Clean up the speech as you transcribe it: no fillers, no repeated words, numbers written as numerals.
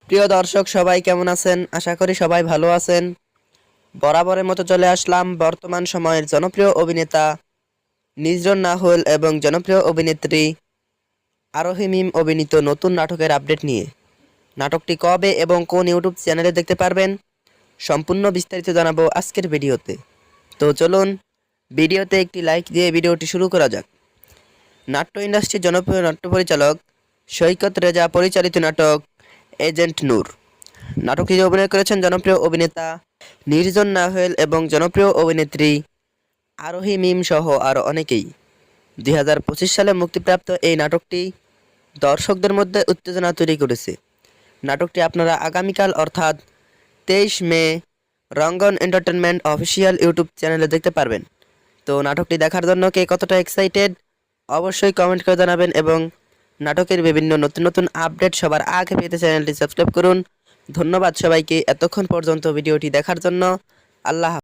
প্রিয় দর্শক সবাই কেমন আছেন? আশা করি সবাই ভালো আছেন। বরাবরের মতো চলে আসলাম বর্তমান সময়ের জনপ্রিয় অভিনেতা নিজরন নাহুল এবং জনপ্রিয় অভিনেত্রী আরোহী মিম অভিনীত নতুন নাটকের আপডেট নিয়ে। নাটকটি কবে এবং কোন ইউটিউব চ্যানেলে দেখতে পারবেন সম্পূর্ণ বিস্তারিত জানাবো আজকের ভিডিওতে। তো চলুন ভিডিওতে একটি লাইক দিয়ে ভিডিওটি শুরু করা যাক। নাট্য ইন্ডাস্ট্রির জনপ্রিয় নাট্য পরিচালক সৈকত রেজা পরিচালিত নাটক এজেন্ট নূর। নাটকটিতে অভিনয় করেছেন জনপ্রিয় অভিনেতা নির্জন নাহুল এবং জনপ্রিয় অভিনেত্রী আরোহী মিম সহ আরও অনেকেই। 2025 সালে মুক্তিপ্রাপ্ত এই নাটকটি দর্শকদের মধ্যে উত্তেজনা তৈরি করেছে। নাটকটি আপনারা আগামীকাল অর্থাৎ 23 মে রঙ্গন এন্টারটেনমেন্ট অফিসিয়াল ইউটিউব চ্যানেলে দেখতে পারবেন। তো নাটকটি দেখার জন্য কে কতটা এক্সাইটেড অবশ্যই কমেন্ট করে জানাবেন এবং নাটকের বিভিন্ন নতুন নতুন আপডেট সবার আগে পেতে চ্যানেলটি সাবস্ক্রাইব করুন। ধন্যবাদ সবাইকে এতক্ষণ পর্যন্ত ভিডিওটি দেখার জন্য। আল্লাহ